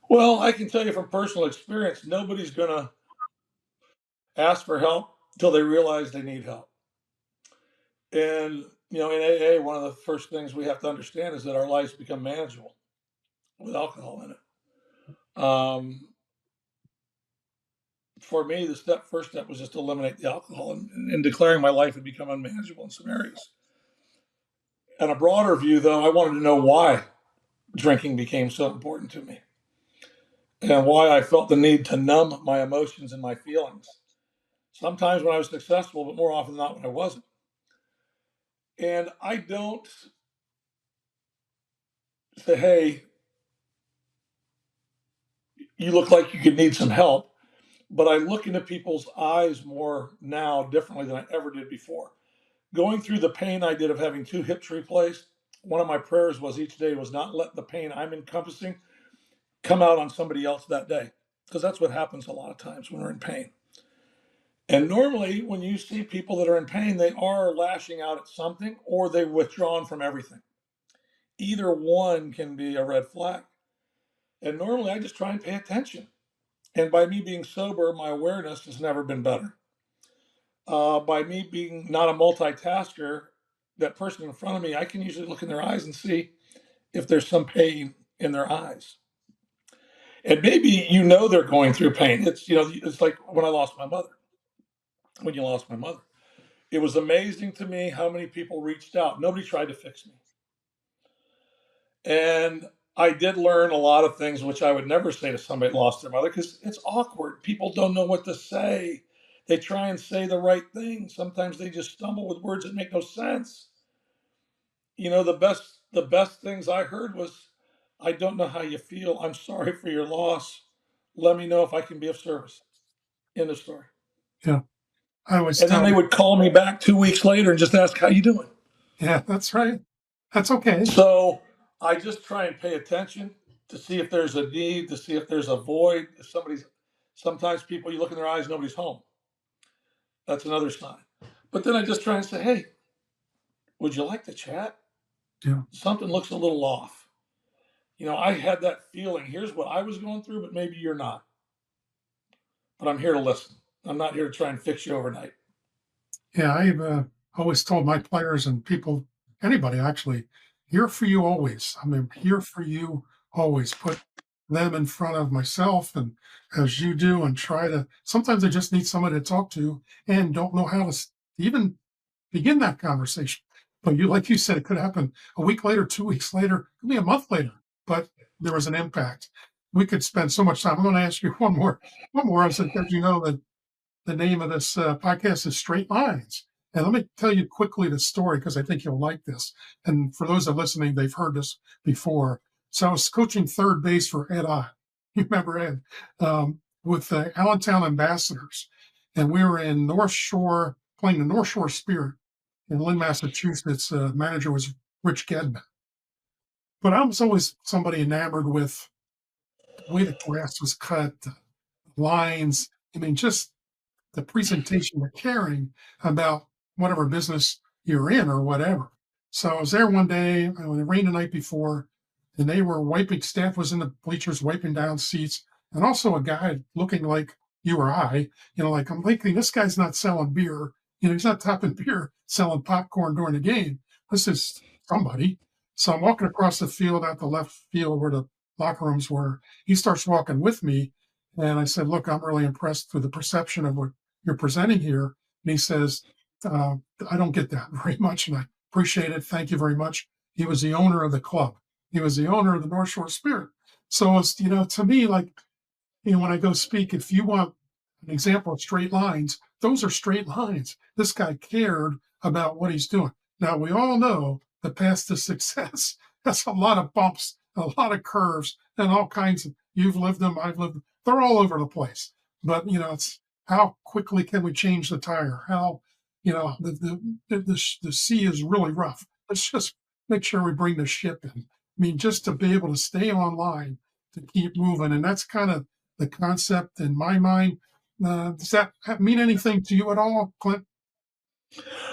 Well, I can tell you from personal experience, nobody's going to ask for help until they realize they need help. And, in AA, one of the first things we have to understand is that our lives become manageable with alcohol in it. For me, the first step was just to eliminate the alcohol, and declaring my life had become unmanageable in some areas. On a broader view, though, I wanted to know why drinking became so important to me and why I felt the need to numb my emotions and my feelings. Sometimes when I was successful, but more often than not when I wasn't. And I don't say, hey, you look like you could need some help. But I look into people's eyes more now differently than I ever did before. Going through the pain I did of having two hips replaced, one of my prayers was each day was not let the pain I'm encompassing come out on somebody else that day. Because that's what happens a lot of times when we're in pain. And normally, when you see people that are in pain, they are lashing out at something or they've withdrawn from everything. Either one can be a red flag. And normally, I just try and pay attention. And by me being sober, my awareness has never been better. By me being not a multitasker, that person in front of me, I can usually look in their eyes and see if there's some pain in their eyes. And maybe they're going through pain. It's like when I lost my mother. When you lost my mother, it was amazing to me how many people reached out. Nobody tried to fix me. And I did learn a lot of things which I would never say to somebody that lost their mother because it's awkward. People don't know what to say. They try and say the right thing. Sometimes they just stumble with words that make no sense. the best things I heard was, I don't know how you feel. I'm sorry for your loss. Let me know if I can be of service. End of story.
Yeah. I always
And then
tell,
they would call me back 2 weeks later and just ask, how you doing?
yeah, that's right. That's okay.
So I just try and pay attention to see if there's a need, to see if there's a void. If sometimes people, you look in their eyes, nobody's home. That's another sign. But then I just try and say, hey, would you like to chat?
Yeah.
Something looks a little off. I had that feeling. Here's what I was going through, but maybe you're not. But I'm here to listen. I'm not here to try and fix you overnight.
Yeah. I've always told my players and people, anybody actually, here for you always. I mean, here for you always. Put them in front of myself and as you do, and try to, sometimes I just need somebody to talk to and don't know how to even begin that conversation. But like you said, it could happen a week later, 2 weeks later, it could be a month later, but there was an impact. We could spend so much time. I'm going to ask you one more. I said, because you know that the name of this podcast is Straight Lines. And let me tell you quickly the story because I think you'll like this. And for those that are listening, they've heard this before. So I was coaching third base for Ed Ott. You remember Ed? With the Allentown Ambassadors. And we were in North Shore, playing the North Shore Spirit in Lynn, Massachusetts. Manager was Rich Gedman. But I was always somebody enamored with the way the grass was cut, the lines. I mean, just the presentation, the caring about whatever business you're in or whatever. So I was there one day when it rained the night before, and they were wiping, staff was in the bleachers wiping down seats, and also a guy looking like you or I, like I'm thinking this guy's not selling beer, he's not topping beer, selling popcorn during the game. This is somebody. So I'm walking across the field out the left field where the locker rooms were. He starts walking with me, and I said, "Look, I'm really impressed with the perception of what you're presenting here." And he says, uh, I don't get that very much, and I appreciate it. Thank you very much. He was the owner of the club. He was the owner of the North Shore Spirit. So it's, to me, like, when I go speak, if you want an example of straight lines, those are straight lines. This guy cared about what he's doing. Now, we all know the path to success has a lot of bumps, a lot of curves, and all kinds of, you've lived them, I've lived them. They're all over the place. But, it's how quickly can we change the tire? How, the sea is really rough. Let's just make sure we bring the ship in. I mean, just to be able to stay online, to keep moving. And that's kind of the concept in my mind. Does that mean anything to you at all, Clint?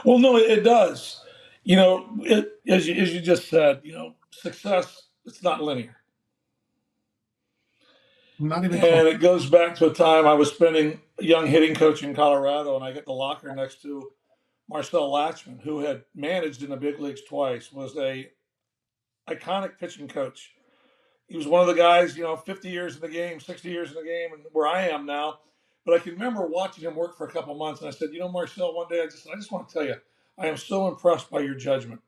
Well, no, it does. As you just said, success, it's not linear.
Not even close.
And it goes back to a time I was spending a young hitting coach in Colorado, and I get the locker next to Marcel Latchman, who had managed in the big leagues twice, was a iconic pitching coach. He was one of the guys, 50 years in the game, 60 years in the game, and where I am now. But I can remember watching him work for a couple of months, and I said, Marcel, one day I just want to tell you, I am so impressed by your judgment.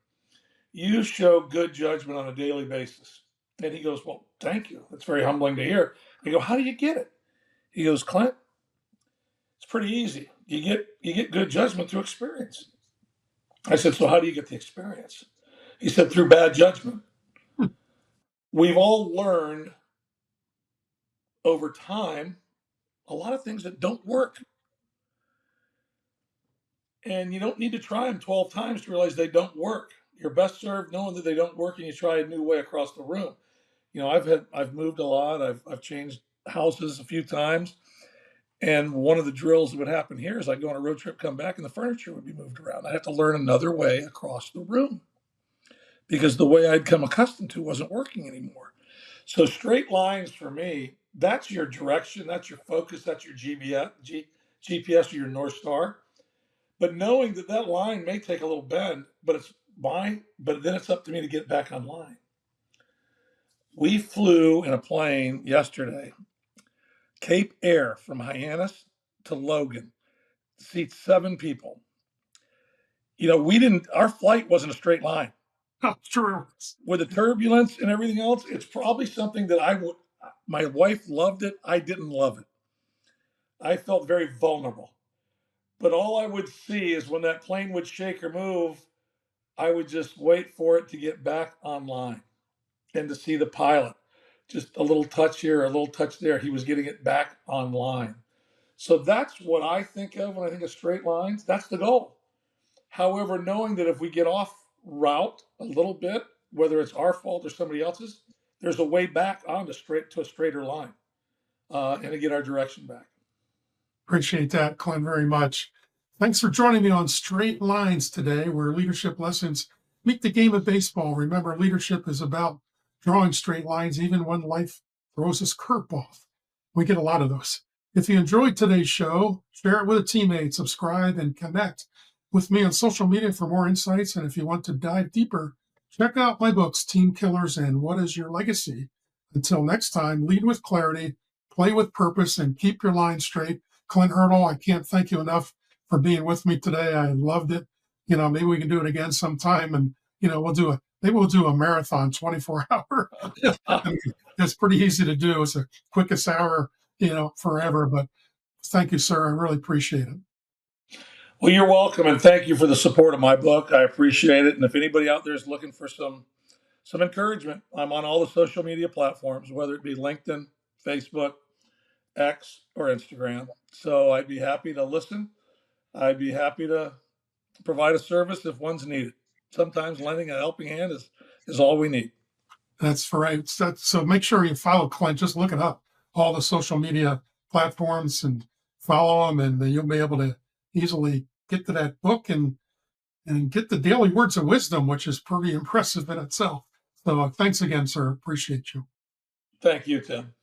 You show good judgment on a daily basis. And he goes, well, thank you. That's very humbling to hear. I go, how do you get it? He goes, Clint, it's pretty easy. You get good judgment through experience. I said, so how do you get the experience? He said, through bad judgment. We've all learned over time a lot of things that don't work. And you don't need to try them 12 times to realize they don't work. You're best served knowing that they don't work, and you try a new way across the room. I've moved a lot. I've changed houses a few times. And one of the drills that would happen here is I'd go on a road trip, come back, and the furniture would be moved around. I have to learn another way across the room because the way I'd come accustomed to wasn't working anymore. So straight lines for me, that's your direction, that's your focus, that's your GPS or your North Star. But knowing that that line may take a little bend, but then it's up to me to get back online. We flew in a plane yesterday, Cape Air from Hyannis to Logan, seats 7 people. Our flight wasn't a straight line.
Oh, true.
With the turbulence and everything else, it's probably something that my wife loved it. I didn't love it. I felt very vulnerable. But all I would see is when that plane would shake or move, I would just wait for it to get back online and to see the pilot. Just a little touch here, a little touch there. He was getting it back online. So that's what I think of when I think of straight lines. That's the goal. However, knowing that if we get off route a little bit, whether it's our fault or somebody else's, there's a way back onto straight to a straighter line, and to get our direction back.
Appreciate that, Clint, very much. Thanks for joining me on Straight Lines today, where leadership lessons meet the game of baseball. Remember, leadership is about drawing straight lines, even when life throws us curveballs. We get a lot of those. If you enjoyed today's show, share it with a teammate, subscribe, and connect with me on social media for more insights. And if you want to dive deeper, check out my books, Team Killers and What is Your Legacy? Until next time, lead with clarity, play with purpose, and keep your line straight. Clint Hurdle, I can't thank you enough for being with me today. I loved it. Maybe we can do it again sometime, and maybe we'll do a marathon 24 hour. I mean, it's pretty easy to do. It's the quickest hour, forever. But thank you, sir. I really appreciate it.
Well, you're welcome, and thank you for the support of my book. I appreciate it. And if anybody out there is looking for some encouragement, I'm on all the social media platforms, whether it be LinkedIn, Facebook, X, or Instagram. So I'd be happy to listen. I'd be happy to provide a service if one's needed. Sometimes lending a helping hand is all we need.
That's right. So make sure you follow Clint. Just look it up, all the social media platforms, and follow him, and then you'll be able to easily get to that book and get the daily words of wisdom, which is pretty impressive in itself. So thanks again, sir. Appreciate you.
Thank you, Tim.